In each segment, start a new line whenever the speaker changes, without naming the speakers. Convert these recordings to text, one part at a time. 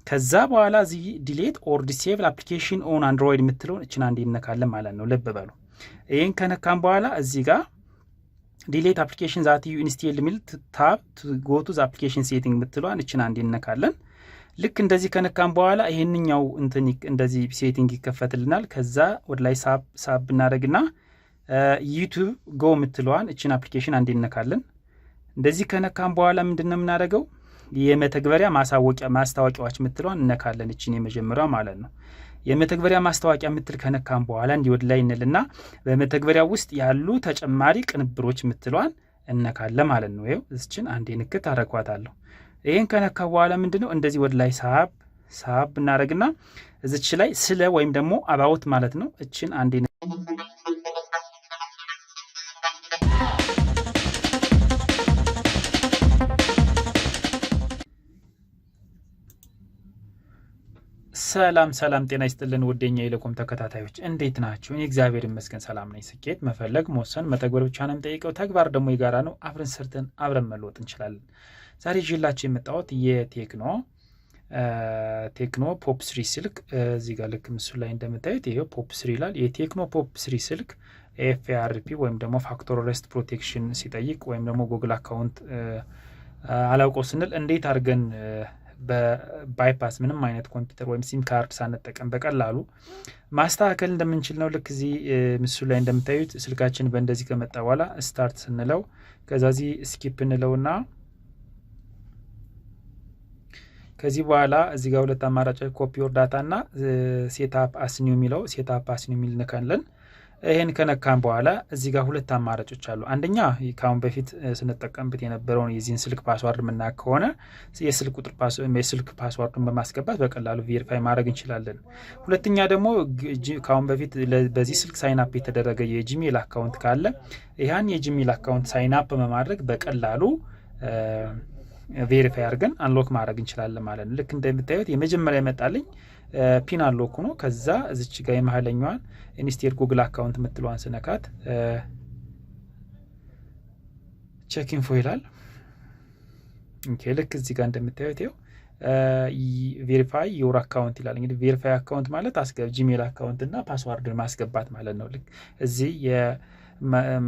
ከዛ በኋላ እዚህ ዲሌት ኦር ዲሴብል አፕሊኬሽን ኦን አንድሮይድ የምትለውን እችን አንዴ እንነካለን ማለት ነው። ልብ በሉ። ይህን ከነካም በኋላ እዚህ ጋር ዲሌት አፕሊኬሽን ዛት ዩ ኢንስቴል የሚል ታብ ጎ ቱ አፕሊኬሽን ሴቲንግ የምትለዋን እችን አንዴ እንነካለን። ልክ እንደዚህ ከነካም በኋላ ይሄንኛው እንደዚህ ሴቲንግ ይከፈትልናል። ከዛ ወደ ላይ ሳብ እናደርግና ዩቲዩብ ጎ የምትለዋን እችን አፕሊኬሽን አንዴ እንነካለን። እንደዚህ ከነካም በኋላ ምንድነው የምናደርገው? የመተግበሪያ ማስታወቂያዎች የምትለዋን እነካለን። እችን የመጀመሪያው ማለት ነው። የመተግበሪያ ማስታወቂያ የምትል ከነካም በኋላ እንዲህ ወደ ላይ እንልና በመተግበሪያ ውስጥ ያሉ ተጨማሪ ቅንብሮች የምትለዋን እነካለን ማለት ነው። ይኸው እችን አንዴ ንክት አረኳታለሁ። ይሄን ከነካ በኋላ ምንድነው እንደዚህ ወደ ላይ ሳብ እናደርግና እዚች ላይ ስለ ወይም ደግሞ አባውት ማለት ነው። እችን አንዴ ሰላም ጤና ይስጥልን ውዴኛ የኢሌኮም ተከታታዮች እንዴት ናችሁ? እኔ እግዚአብሔር ይመስገን ሰላም ነኝ። ስኬት መፈለግ መወሰን መተግበር ብቻ ነው የምጠይቀው። ተግባር ደግሞ የጋራ ነው። አብረን ሰርተን አብረን መለወጥ እንችላለን። ዛሬ ይዤላችሁ የመጣሁት የቴክኖ ፖፕ 3 ስልክ እዚህ ጋር ልክ ምስሉ ላይ እንደምታዩት ይሄው ፖፕ 3 ይላል። የቴክኖ ፖፕ 3 ስልክ FRP ወይም ደግሞ ፋክተር ሬስት ፕሮቴክሽን ሲጠይቅ ወይም ደግሞ ጉግል አካውንት አላውቀው ስንል እንዴት አድርገን በባይፓስ ምንም አይነት ኮምፒውተር ወይም ሲም ካርድ ሳንጠቀም በቀላሉ ማስተካከል እንደምንችል ነው። ልክ እዚህ ምስሉ ላይ እንደምታዩት ስልካችን በእንደዚህ ከመጣ በኋላ ስታርት ስንለው ከዛ እዚህ ስኪፕ እንለውና ከዚህ በኋላ እዚህ ጋር ሁለት አማራጮች ኮፒ ኦር ዳታ እና ሴትአፕ አስኒው የሚለው ሴትአፕ አስኒው የሚል ነካለን። ይሄን ከነካን በኋላ እዚህ ጋር ሁለት አማራጮች አሉ። አንደኛ ካሁን በፊት ስንጠቀምበት የነበረውን የዚህን ስልክ ፓስዋርድ ምናክ ከሆነ የስልክ ፓስዋርዱን በማስገባት በቀላሉ ቬሪፋይ ማድረግ እንችላለን። ሁለተኛ ደግሞ ካሁን በፊት በዚህ ስልክ ሳይን አፕ የተደረገ የጂሜል አካውንት ካለ ያን የጂሜል አካውንት ሳይን አፕ በማድረግ በቀላሉ ቬሪፋይ አድርገን አንሎክ ማድረግ እንችላለን ማለት ነው። ልክ እንደምታዩት የመጀመሪያ ይመጣልኝ ፒን አንሎክ ነው። ከዛ እዚች ጋር የመሀለኛዋን ኢንስቴድ ጉግል አካውንት የምትለዋን ስነካት ቼክ ኢንፎ ይላል። ኦኬ ልክ እዚህ ጋር እንደምታዩት ይኸው ቬሪፋይ ዮር አካውንት ይላል። እንግዲህ ቬሪፋይ አካውንት ማለት ጂሜል አካውንት እና ፓስዋርድን ማስገባት ማለት ነው። ልክ እዚህ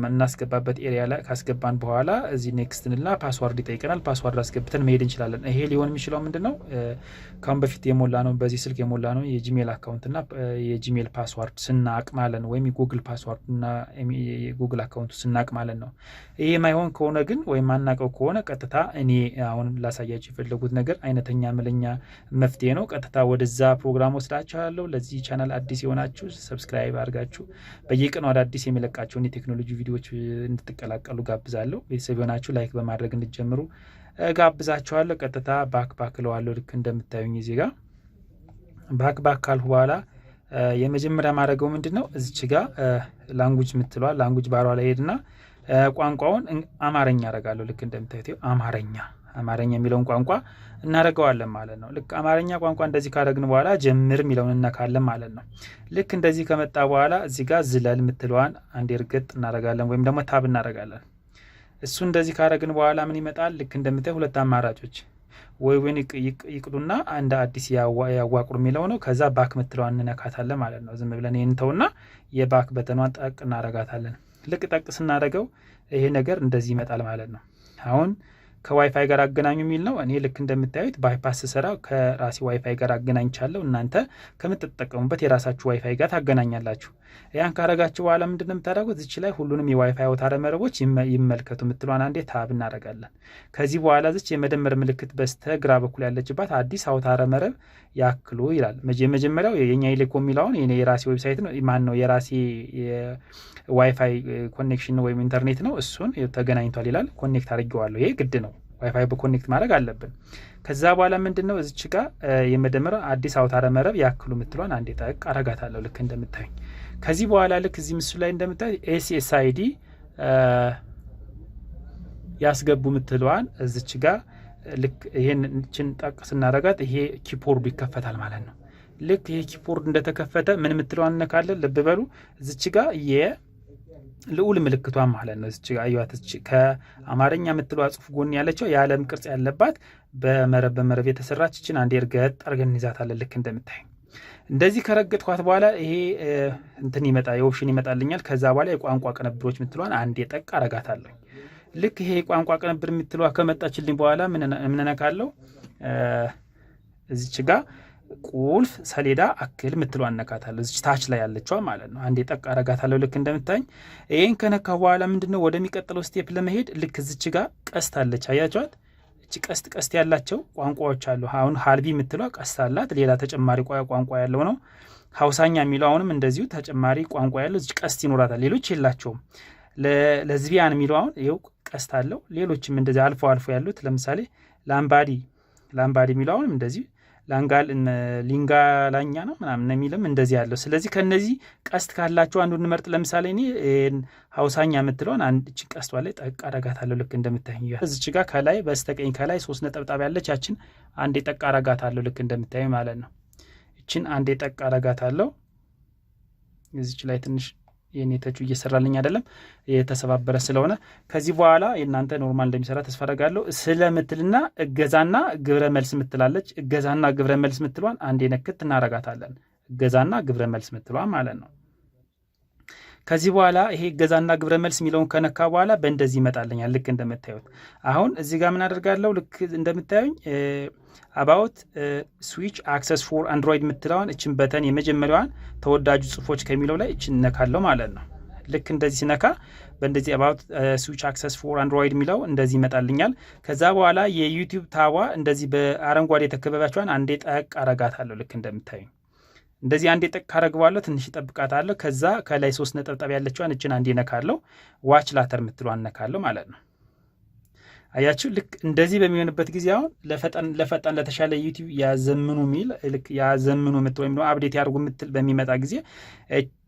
እናስገባበት ኤሪያ ላይ ካስገባን በኋላ እዚህ ኔክስት እንልና ፓስዋርድ ይጠይቀናል። ፓስዋርድ አስገብተን መሄድ እንችላለን። ይሄ ሊሆን የሚችለው ምንድነው ካሁን በፊት የሞላ ነው በዚህ ስልክ የሞላ ነው የጂሜል አካውንትና የጂሜል ፓስዋርድ ስናቅ ማለት ነው። ወይም የጉግል ፓስዋርድ እና የጉግል አካውንቱ ስናቅ ማለት ነው። ይሄ ማይሆን ከሆነ ግን ወይም ማናቀው ከሆነ ቀጥታ እኔ አሁን ላሳያችሁ የፈለጉት ነገር አይነተኛ መለኛ መፍትሄ ነው። ቀጥታ ወደዛ ፕሮግራም ወስዳችኋለሁ። ለዚህ ቻናል አዲስ የሆናችሁ ሰብስክራይብ አድርጋችሁ በየቀኑ አዳዲስ የሚለቃቸውን ቴክኖሎጂ ቪዲዮዎች እንድትቀላቀሉ ጋብዛለሁ። ቤተሰብ የሆናችሁ ላይክ በማድረግ እንድትጀምሩ ጋብዛችኋለሁ። ቀጥታ ባክ ለዋለሁ። ልክ እንደምታዩኝ እዚህ ጋር ባክ ካልሁ በኋላ የመጀመሪያ ማድረገው ምንድነው እዚች ጋር ላንጉጅ ምትሏል ላንጉጅ ባሯ ላይ ሄድና ቋንቋውን አማርኛ አደርጋለሁ። ልክ እንደምታዩት አማርኛ የሚለውን ቋንቋ እናደርገዋለን ማለት ነው። ልክ አማርኛ ቋንቋ እንደዚህ ካደረግን በኋላ ጀምር የሚለውን እናካለን ማለት ነው። ልክ እንደዚህ ከመጣ በኋላ እዚህ ጋር ዝለል የምትለዋን አንዴ እርግጥ እናደርጋለን ወይም ደግሞ ታብ እናደርጋለን። እሱ እንደዚህ ካደረግን በኋላ ምን ይመጣል? ልክ እንደምታዩ ሁለት አማራጮች ወይን ይቅዱና እንደ አዲስ ያዋቅሩ የሚለው ነው። ከዛ ባክ የምትለዋን እንነካታለን ማለት ነው። ዝም ብለን እንተውና የባክ በተኗን ጠቅ እናደርጋታለን። ልክ ጠቅ ስናደርገው ይሄ ነገር እንደዚህ ይመጣል ማለት ነው። አሁን ከዋይፋይ ጋር አገናኙ የሚል ነው። እኔ ልክ እንደምታዩት ባይፓስ ሰራ ከራሲ ዋይፋይ ጋር አገናኝቻለሁ። እናንተ ከምትጠቀሙበት የራሳችሁ ዋይፋይ ጋር ታገናኛላችሁ። ያን ካረጋችሁ በኋላ ምንድነው የምታደርጉት? እዚች ላይ ሁሉንም የዋይፋይ አውታረ መረቦች ይመልከቱ የምትሏን አንዴ ታብ እናደርጋለን። ከዚህ በኋላ እዚች የመደመር ምልክት በስተግራ በኩል ያለችባት አዲስ አውታረ መረብ ያክሉ ይላል። የመጀመሪያው የኛ ኢሌኮም የሚለውን የራሴ ዌብሳይት ነው ነው የራሴ ዋይፋይ ኮኔክሽን ወይም ኢንተርኔት ነው። እሱን ተገናኝቷል ይላል። ኮኔክት አድርጌዋለሁ። ይሄ ግድ ነው። ዋይፋይ በኮኔክት ማድረግ አለብን። ከዛ በኋላ ምንድነው እዚች ጋር የመደመር አዲስ አውታረ መረብ ያክሉ የምትሏን አንዴ ጠቅ አረጋታለሁ። ልክ እንደምታዩኝ ከዚህ በኋላ ልክ እዚህ ምስሉ ላይ እንደምታዩት SSID ያስገቡ የምትሏን እዚች ጋር ልክ ይሄን ጠቅ ስናረጋት ይሄ ኪፖርዱ ይከፈታል ማለት ነው። ልክ ይሄ ኪፖርድ እንደተከፈተ ምን የምትለዋን እነካለን። ልብ በሉ እዚች ጋር ልዑል ምልክቷ ማለት ነው። እዚህ ጋር አዩት። ከአማርኛ የምትለው ጽሁፍ ጎን ያለችው የዓለም ቅርጽ ያለባት በመረብ የተሰራች እችን አንዴ እርገጥ አድርገን እንይዛታለን። ልክ እንደምታይ እንደዚህ ከረገጥኳት በኋላ ይሄ እንትን ይመጣ የኦፕሽን ይመጣልኛል። ከዛ በኋላ የቋንቋ ቅንብሮች የምትለዋን አንዴ ጠቅ አረጋታለሁ። ልክ ይሄ የቋንቋ ቅንብር የምትለዋ ከመጣችልኝ በኋላ ምን ነካለሁ? እዚች ጋር ቁልፍ ሰሌዳ አክል ምትለው አነካታለሁ። እዚች ታች ላይ ያለችዋ ማለት ነው። አንዴ ጠቅ አረጋታለሁ። ልክ እንደምታኝ ይሄን ከነካ በኋላ ምንድነው ወደሚቀጥለው ስቴፕ ለመሄድ ልክ እዚች ጋር ቀስት አለች። አያችኋት? እቺ ቀስት ያላቸው ቋንቋዎች አሉ። አሁን ሀልቢ ምትለው ቀስት አላት። ሌላ ተጨማሪ ቋንቋ ያለው ነው። ሀውሳኛ የሚለው አሁንም እንደዚሁ ተጨማሪ ቋንቋ ያለው እዚች ቀስት ይኖራታል። ሌሎች የላቸውም። ለዝቢያን የሚለው አሁን ይኸው ቀስት አለው። ሌሎችም እንደዚህ አልፎ ያሉት ለምሳሌ ላምባዲ የሚለው አሁንም እንደዚሁ ሊንጋላኛ ነው ምናምን የሚልም እንደዚህ ያለው። ስለዚህ ከነዚህ ቀስት ካላቸው አንዱ እንመርጥ። ለምሳሌ እኔ ሀውሳኛ የምትለውን አንድ እቺ ቀስቷ ላይ ጠቅ አረጋታለሁ። ልክ እንደምታዩ እዚች ጋር ከላይ በስተቀኝ ከላይ 3 ነጠብጣብ ያለች ያችን አንዴ ጠቅ አረጋታለሁ። ልክ እንደምታዩ ማለት ነው። እቺን አንዴ ጠቅ አረጋታለሁ። እዚች ላይ ትንሽ የኔተቹ እየሰራልኝ አይደለም፣ የተሰባበረ ስለሆነ ከዚህ በኋላ የእናንተ ኖርማል እንደሚሰራ ተስፋ አደርጋለሁ። ስለምትልና እገዛና ግብረ መልስ ምትላለች። እገዛና ግብረ መልስ ምትሏን አንዴ ነክት እናረጋታለን። እገዛና ግብረ መልስ ምትሏን ማለት ነው። ከዚህ በኋላ ይሄ እገዛና ግብረ መልስ የሚለውን ከነካ በኋላ በእንደዚህ ይመጣልኛል። ልክ እንደምታዩት አሁን እዚህ ጋር ምን አደርጋለሁ? ልክ እንደምታዩኝ አባውት ስዊች አክሰስ ፎር አንድሮይድ የምትለዋን እችን በተን የመጀመሪያዋን ተወዳጁ ጽሁፎች ከሚለው ላይ እችን ነካለሁ ማለት ነው። ልክ እንደዚህ ሲነካ በእንደዚህ አባውት ስዊች አክሰስ ፎር አንድሮይድ የሚለው እንደዚህ ይመጣልኛል። ከዛ በኋላ የዩቲዩብ ታቧ እንደዚህ በአረንጓዴ የተከበባቸዋን አንዴ ጠቅ አረጋታለሁ። ልክ እንደምታዩኝ እንደዚህ አንዴ ጠቅ ካረግባለሁ። ትንሽ ጠብቃታለሁ። ከዛ ከላይ 3 ነጠብጣብ ያለችዋን እችን አንዴ ነካለሁ። ዋች ላተር የምትለዋን ነካለሁ ማለት ነው። አያችሁ? ልክ እንደዚህ በሚሆንበት ጊዜ አሁን ለፈጣን ለተሻለ ዩቲዩብ ያዘምኑ ሚል ልክ ያዘምኑ ምትል ወይም አፕዴት ያድርጉ ምትል በሚመጣ ጊዜ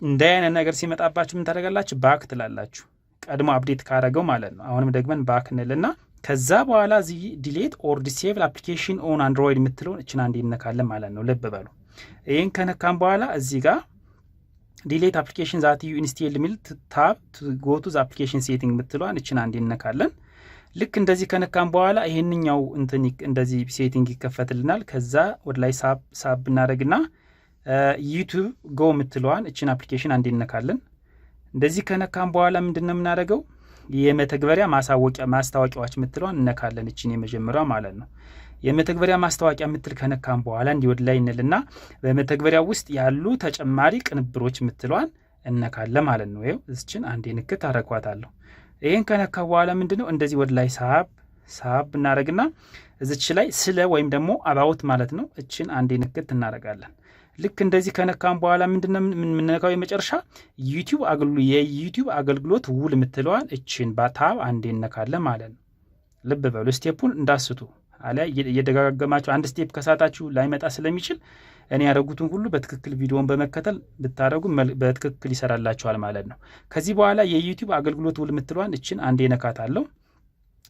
እንደ አይነት ነገር ሲመጣባችሁ ምን ታደርጋላችሁ? ባክ ትላላችሁ። ቀድሞ አፕዴት ካረገው ማለት ነው። አሁንም ደግመን ባክ እንልና ከዛ በኋላ እዚህ ዲሌት ኦር ዲሴብል አፕሊኬሽን ኦን አንድሮይድ የምትለውን እችን አንዴ እነካለን ማለት ነው። ልብ በሉ። ይህን ከነካም በኋላ እዚህ ጋር ዲሌት አፕሊኬሽን ዛት ዩ ኢንስቴል ሚል ታብ ጎ ቱ አፕሊኬሽን ሴቲንግ የምትለዋን እችን አንዴ እነካለን። ልክ እንደዚህ ከነካም በኋላ ይሄንኛው እንትን እንደዚህ ሴቲንግ ይከፈትልናል። ከዛ ወደ ላይ ሳብ እናደርግና ዩቲዩብ ጎ የምትለዋን እችን አፕሊኬሽን አንዴ እነካለን። እንደዚህ ከነካም በኋላ ምንድነው የምናደርገው? የመተግበሪያ ማስታወቂያዎች የምትለዋን እነካለን። እችን የመጀመሪያው ማለት ነው። የመተግበሪያ ማስታወቂያ የምትል ከነካም በኋላ እንዲወድ ላይ እንልና በመተግበሪያ ውስጥ ያሉ ተጨማሪ ቅንብሮች የምትለዋን እነካለን ማለት ነው። ይኸው እችን አንዴ ንክት አረኳታለሁ። ይሄን ከነካ በኋላ ምንድነው እንደዚህ ወደ ላይ ሳብ እናደርግና እዚች ላይ ስለ ወይም ደግሞ አባውት ማለት ነው እችን አንዴ ንክት እናደርጋለን። ልክ እንደዚህ ከነካም በኋላ ምንድነው የምንነካው? የመጨረሻ የዩቲዩብ አገልግሎት ውል የምትለዋን እችን በታብ አንዴ እነካለን ማለት ነው። ልብ በሉ፣ ስቴፑን እንዳስቱ አሊያ እየደጋገማችሁ አንድ ስቴፕ ከሳታችሁ ላይመጣ ስለሚችል እኔ ያደረጉትን ሁሉ በትክክል ቪዲዮውን በመከተል ብታደረጉ በትክክል ይሰራላችኋል ማለት ነው። ከዚህ በኋላ የዩቲዩብ አገልግሎት ውል የምትለዋን እችን አንዴ ነካታለሁ።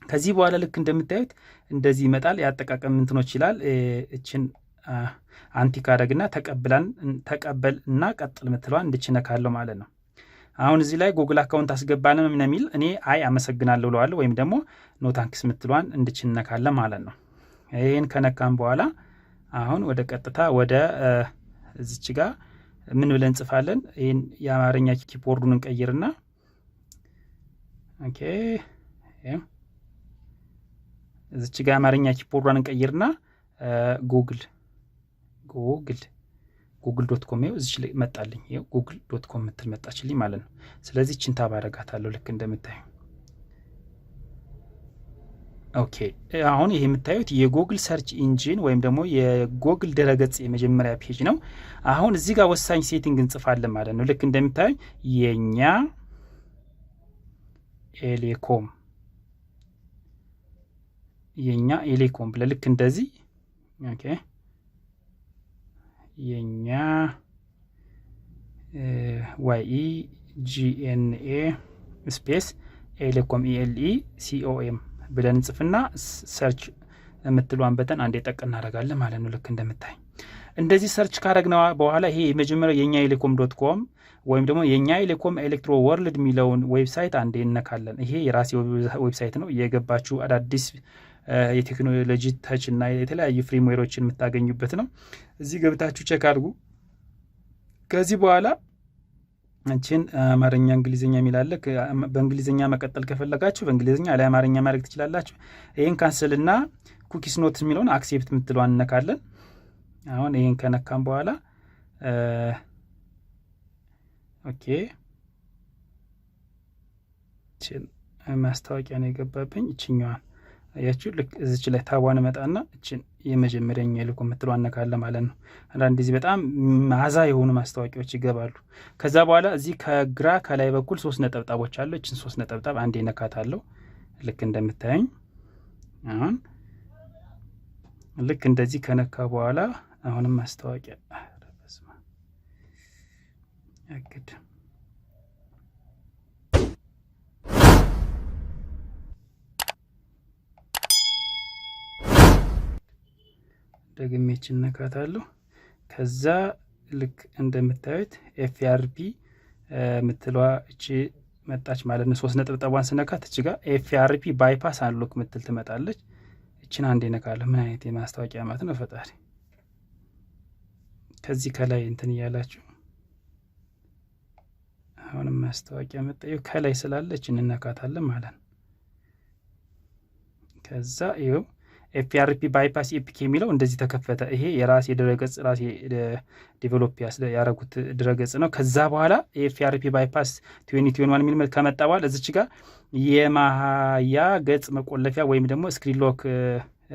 ከዚህ በኋላ ልክ እንደምታዩት እንደዚህ ይመጣል። ያጠቃቀም እንትኖች ይላል። እችን አንቲክ አደረግና ተቀበል እና ቀጥል የምትለዋን እንድችነካለሁ ማለት ነው። አሁን እዚህ ላይ ጉግል አካውንት አስገባንም ምን የሚል እኔ አመሰግናለሁ ብለዋለሁ፣ ወይም ደግሞ ኖ ታንክስ የምትለዋን እንድችነካለን ማለት ነው። ይህን ከነካም በኋላ አሁን ወደ ቀጥታ ወደ እዚች ጋር ምን ብለን እንጽፋለን? ይህን የአማርኛ ኪቦርዱን እንቀይርና ኦኬ፣ እዚች ጋር የአማርኛ ኪቦርዷን እንቀይርና google.com ይኸው እዚች ላይ መጣልኝ። ይኸው google.com ምትል መጣችልኝ ማለት ነው። ስለዚህ እችን ታብ አደርጋታለሁ ልክ እንደምታዩ። ኦኬ፣ አሁን ይሄ የምታዩት የጉግል ሰርች ኢንጂን ወይም ደግሞ የጉግል ድረገጽ የመጀመሪያ ፔጅ ነው። አሁን እዚህ ጋር ወሳኝ ሴቲንግ እንጽፋለን ማለት ነው። ልክ እንደምታዩ የኛ ኤሌኮም ብለ ልክ እንደዚህ ኦኬ፣ የኛ YEGNA ስፔስ ኤሌኮም ELECOM ብለን እንጽፍና ሰርች የምትሏን በተን አንዴ ጠቅ እናደርጋለን ማለት ነው። ልክ እንደምታይ እንደዚህ ሰርች ካረግነው በኋላ ይሄ የመጀመሪያው yegnaelecom.com ወይም ደግሞ yegnaelecom ኤሌክትሮ ወርልድ የሚለውን ዌብሳይት አንዴ እንነካለን። ይሄ የራሴ ዌብሳይት ነው። የገባችሁ አዳዲስ የቴክኖሎጂ ታች እና የተለያዩ ፍሬምዌሮችን የምታገኙበት ነው። እዚህ ገብታችሁ ቼክ አድርጉ። ከዚህ በኋላ አንቺን አማርኛ እንግሊዘኛ የሚላለ በእንግሊዘኛ መቀጠል ከፈለጋችሁ በእንግሊዘኛ ላይ አማርኛ ማድረግ ትችላላችሁ። ይሄን ካንሰል እና ኩኪስ ኖት የሚለውን አክሴፕት የምትለዋን እንነካለን። አሁን ይሄን ከነካም በኋላ ኦኬ ማስታወቂያ ነው የገባብኝ። እቺኛዋን አያችሁ ልክ እዚች ላይ ታቧን መጣና እቺን የመጀመሪያኛ ይልኩ የምትለው አነካለ ማለት ነው። አንዳንድ ጊዜ በጣም ማዛ የሆኑ ማስታወቂያዎች ይገባሉ። ከዛ በኋላ እዚህ ከግራ ከላይ በኩል 3 ነጠብጣቦች አሉ። እቺን 3 ነጠብጣብ አንዴ ነካታለሁ። ልክ እንደምታዩኝ አሁን ልክ እንደዚህ ከነካ በኋላ አሁንም ማስታወቂያ አረበስማ አግድ ደግሜችን ነካታለሁ። ከዛ ልክ እንደምታዩት FRP ምትለዋ እቺ መጣች ማለት ነው። 3 ነጥብጣቧን ስነካት እቺ ጋር FRP ባይፓስ አንሎክ ምትል ትመጣለች። እቺን አንዴ ነካለሁ። ምን አይነት የማስታወቂያ ማለት ነው ፈጣሪ። ከዚህ ከላይ እንትን እያላችሁ አሁንም ማስታወቂያ መጣዩ ከላይ ስላለች እንነካታለን ማለት ነው። ከዛ ይኸው FRP ባይፓስ APK የሚለው እንደዚህ ተከፈተ። ይሄ የራሴ ድረገጽ ራሴ ዴቨሎፕ ያደረጉት ድረገጽ ነው። ከዛ በኋላ FRP ባይፓስ 2021 የሚል ከመጣ በኋላ እዚች ጋር የማያ ገጽ መቆለፊያ ወይም ደግሞ ስክሪን ሎክ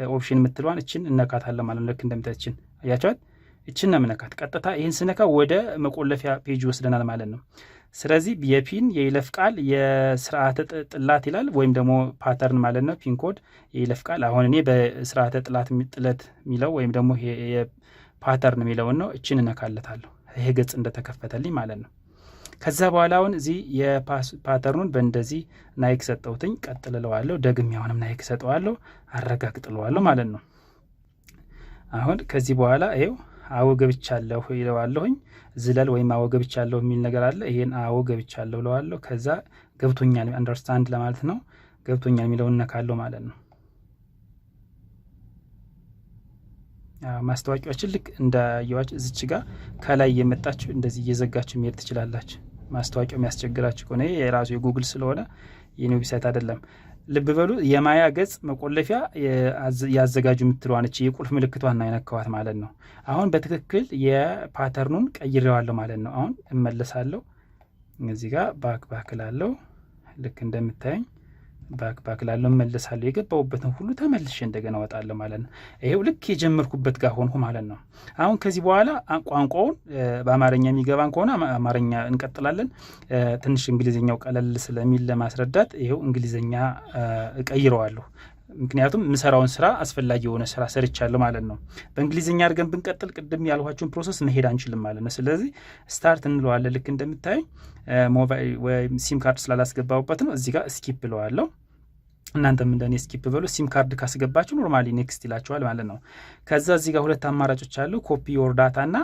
ኦፕሽን የምትለዋን እችን እነካታለን ማለት ነው። ልክ እንደምታችን አያችኋት። እችን ነው የምነካት። ቀጥታ ይህን ስነካ ወደ መቆለፊያ ፔጅ ወስደናል ማለት ነው። ስለዚህ የፒን የይለፍ ቃል የስርዓተ ጥላት ይላል ወይም ደግሞ ፓተርን ማለት ነው። ፒን ኮድ የይለፍ ቃል አሁን እኔ በስርዓተ ጥላት የሚለው ወይም ደግሞ የፓተርን የሚለውን ነው። እችን እነካለታለሁ። ይሄ ገጽ እንደተከፈተልኝ ማለት ነው። ከዛ በኋላ አሁን እዚህ የፓተርኑን በእንደዚህ ናይክ ሰጠውትኝ ቀጥልለዋለሁ። ደግሜ አሁንም ናይክ ሰጠዋለሁ፣ አረጋግጥለዋለሁ ማለት ነው። አሁን ከዚህ በኋላ ይሄው አዎ ገብቻለሁ ይለዋለሁኝ። ዝለል ወይም አዎ ገብቻለሁ የሚል ነገር አለ። ይሄን አዎ ገብቻለሁ ለዋለሁ። ከዛ ገብቶኛል አንደርስታንድ ለማለት ነው። ገብቶኛል የሚለውን ነካለሁ ማለት ነው። ማስታወቂያዎችን ልክ እንዳያዋጭ እዚች ጋር ከላይ የመጣችሁ እንደዚህ እየዘጋችሁ መሄድ ትችላላችሁ። ማስታወቂያው የሚያስቸግራችሁ ከሆነ ይሄ የራሱ የጉግል ስለሆነ የኔ ዌብሳይት አይደለም። ልብ በሉ የማያ ገጽ መቆለፊያ ያዘጋጁ የምትለዋነች የቁልፍ ምልክቷን አይነካዋት ማለት ነው። አሁን በትክክል የፓተርኑን ቀይሬዋለሁ ማለት ነው። አሁን እመለሳለሁ። እዚህ ጋር ባክ ላለው ልክ እንደምታየኝ ባክ ላለው እመለሳለሁ። የገባሁበትን ሁሉ ተመልሼ እንደገና ወጣለሁ ማለት ነው። ይሄው ልክ የጀመርኩበት ጋር ሆንኩ ማለት ነው። አሁን ከዚህ በኋላ ቋንቋውን በአማርኛ የሚገባን ከሆነ አማርኛ እንቀጥላለን። ትንሽ እንግሊዝኛው ቀለል ስለሚል ለማስረዳት ይሄው እንግሊዝኛ እቀይረዋለሁ። ምክንያቱም ምሰራውን ስራ አስፈላጊ የሆነ ስራ ሰርቻለሁ ማለት ነው። በእንግሊዝኛ አድርገን ብንቀጥል ቅድም ያልኋችሁን ፕሮሰስ መሄድ አንችልም ማለት ነው። ስለዚህ ስታርት እንለዋለን። ልክ እንደምታይ ሞባይል ወይም ሲም ካርድ ስላላስገባሁበት ነው። እዚህ ጋር ስኪፕ ብለዋለሁ። እናንተም እንደኔ ስኪፕ በሉ። ሲም ካርድ ካስገባችሁ ኖርማሊ ኔክስት ይላችኋል ማለት ነው። ከዛ እዚህ ጋር ሁለት አማራጮች አሉ። ኮፒ ዮር ዳታ እና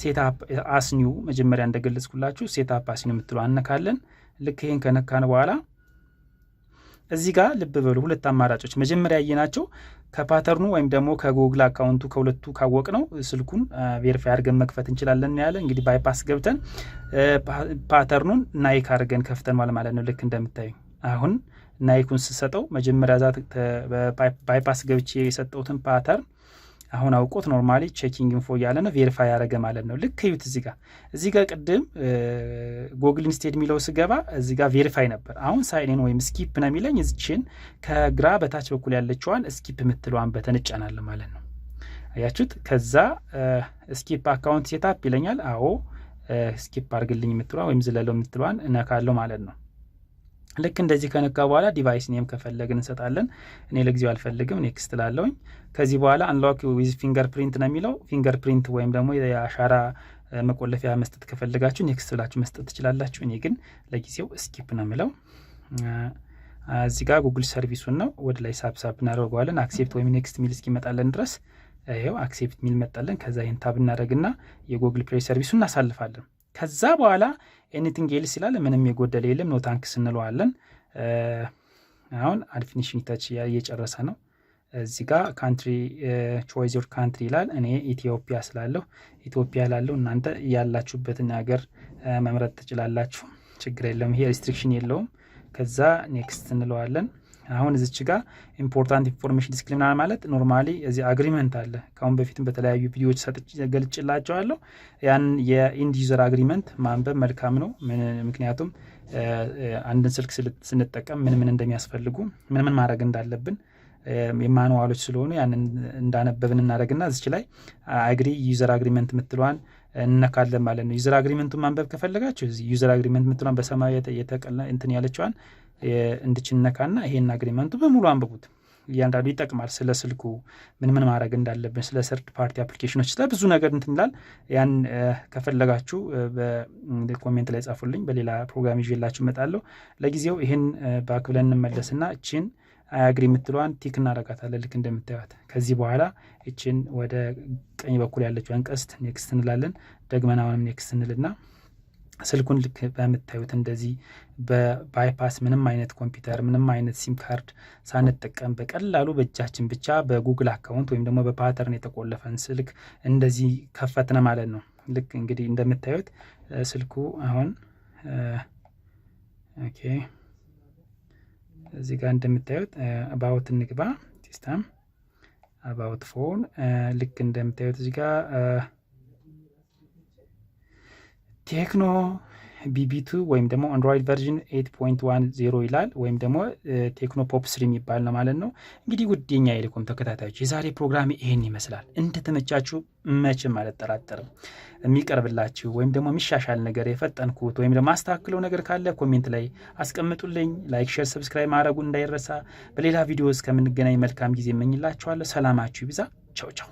ሴት አፕ አስ ኒው። መጀመሪያ እንደገለጽኩላችሁ ሴት አፕ አስ ኒው የምትለው አነካለን። ልክ ይሄን ከነካን በኋላ እዚህ ጋር ልብ በሉ ሁለት አማራጮች መጀመሪያ ያየናቸው ከፓተርኑ ወይም ደግሞ ከጉግል አካውንቱ ከሁለቱ ካወቅ ነው ስልኩን ቬሪፋይ አድርገን መክፈት እንችላለን ያለ። እንግዲህ ባይፓስ ገብተን ፓተርኑን ናይክ አድርገን ከፍተን ማለት ነው። ልክ እንደምታዩ አሁን ናይኩን ስሰጠው መጀመሪያ ዛት ባይፓስ ገብቼ የሰጠውትን ፓተርን አሁን አውቆት ኖርማሊ ቼኪንግ ኢንፎ እያለ ነው ቬሪፋይ ያደረገ ማለት ነው። ልክ እዩት እዚህ ጋር ቅድም ጉግል ኢንስቴድ የሚለው ስገባ እዚህ ጋር ቬሪፋይ ነበር። አሁን ሳይን ወይም ስኪፕ ነው የሚለኝ። እዚችን ከግራ በታች በኩል ያለችዋን ስኪፕ የምትለዋን በተንጫናል ማለት ነው። አያችሁት? ከዛ ስኪፕ አካውንት ሴታፕ ይለኛል። አዎ ስኪፕ አድርግልኝ የምትለዋ ወይም ዝለለው የምትለዋን እነካለሁ ማለት ነው። ልክ እንደዚህ ከነካ በኋላ ዲቫይስ ኔም ከፈለግን እንሰጣለን። እኔ ለጊዜው አልፈልግም ኔክስት ላለውኝ። ከዚህ በኋላ አንሎክ ዊዝ ፊንገርፕሪንት ነው የሚለው። ፊንገርፕሪንት ወይም ደግሞ የአሻራ መቆለፊያ መስጠት ከፈለጋችሁ ኔክስት ብላችሁ መስጠት ትችላላችሁ። እኔ ግን ለጊዜው ስኪፕ ነው የምለው። እዚህ ጋር ጉግል ሰርቪሱን ነው ወደ ላይ ሳብሳብ እናደርገዋለን። አክሴፕት ወይም ኔክስት ሚል እስኪመጣለን ድረስ ይሄው አክሴፕት ሚል መጣለን። ከዛ ይሄን ታብ እናደርግና የጉግል ፕሌይ ሰርቪሱን እናሳልፋለን። ከዛ በኋላ ኤኒቲንግ ኤልስ ይላል። ምንም የጎደለ የለም። ኖ ታንክስ እንለዋለን። አሁን አድ ፊኒሽንግ ታች እየጨረሰ ነው። እዚህ ጋር ካንትሪ ቾይስ ዮር ካንትሪ ይላል። እኔ ኢትዮጵያ ስላለሁ ኢትዮጵያ ላለው እናንተ ያላችሁበትን ሀገር መምረጥ ትችላላችሁ። ችግር የለውም። ይሄ ሪስትሪክሽን የለውም። ከዛ ኔክስት እንለዋለን። አሁን እዚች ጋር ኢምፖርታንት ኢንፎርሜሽን ዲስክሪሚናል ማለት ኖርማሊ እዚህ አግሪመንት አለ። ካሁን በፊትም በተለያዩ ቪዲዮዎች ገልጭላቸዋለሁ። ያን የኢንድ ዩዘር አግሪመንት ማንበብ መልካም ነው። ምክንያቱም አንድን ስልክ ስንጠቀም ምን እንደሚያስፈልጉ ምን ማድረግ እንዳለብን የማኑዋሎች ስለሆኑ ያንን እንዳነበብን እናደርግና እዚች ላይ አግሪ ዩዘር አግሪመንት ምትሏን እነካለን ማለት ነው። ዩዘር አግሪመንቱን ማንበብ ከፈለጋችሁ እዚህ ዩዘር አግሪመንት ምትሏን በሰማያዊ የተቀላ እንትን ያለችዋን እንድችነካና ይሄን አግሪመንቱ በሙሉ አንብቡት። እያንዳንዱ ይጠቅማል። ስለ ስልኩ ምን ማድረግ እንዳለብን፣ ስለ ሰርድ ፓርቲ አፕሊኬሽኖች፣ ስለ ብዙ ነገር እንትን ይላል። ያን ከፈለጋችሁ በኮሜንት ላይ ጻፉልኝ። በሌላ ፕሮግራም ይዤላችሁ እመጣለሁ። ለጊዜው ይሄን ባክ ብለን እንመለስና እቺን አያግሪ የምትለዋን ቲክ እናረጋታለን። ልክ እንደምታዩት ከዚህ በኋላ እቺን ወደ ቀኝ በኩል ያለችውን ቀስት ኔክስት እንላለን። ደግመን አሁንም ኔክስት እንልና ስልኩን ልክ በምታዩት እንደዚህ በባይፓስ ምንም አይነት ኮምፒውተር ምንም አይነት ሲም ካርድ ሳንጠቀም በቀላሉ በእጃችን ብቻ በጉግል አካውንት ወይም ደግሞ በፓተርን የተቆለፈን ስልክ እንደዚህ ከፈትነ ማለት ነው። ልክ እንግዲህ እንደምታዩት ስልኩ አሁን ኦኬ እዚህ ጋር እንደምታዩት አባውት እንግባ። ሲስተም አባውት ፎን ልክ እንደምታዩት እዚህ ጋር ቴክኖ BB2 ወይም ደግሞ አንድሮይድ ቨርዥን 8.10 ይላል ወይም ደግሞ ቴክኖ ፖፕ 3 የሚባል ነው ማለት ነው። እንግዲህ ውድ የኛ ኤሌኮም ተከታታዮች የዛሬ ፕሮግራም ይሄን ይመስላል። እንደተመቻችሁ መቼም አልጠራጠርም። የሚቀርብላችሁ ወይም ደግሞ የሚሻሻል ነገር የፈጠንኩት ወይም ደግሞ ማስተካከለው ነገር ካለ ኮሜንት ላይ አስቀምጡልኝ። ላይክ፣ ሼር፣ ሰብስክራይብ ማድረጉ እንዳይረሳ። በሌላ ቪዲዮ እስከምንገናኝ መልካም ጊዜ እመኝላችኋለሁ። ሰላማችሁ ይብዛ። ቻው ቻው።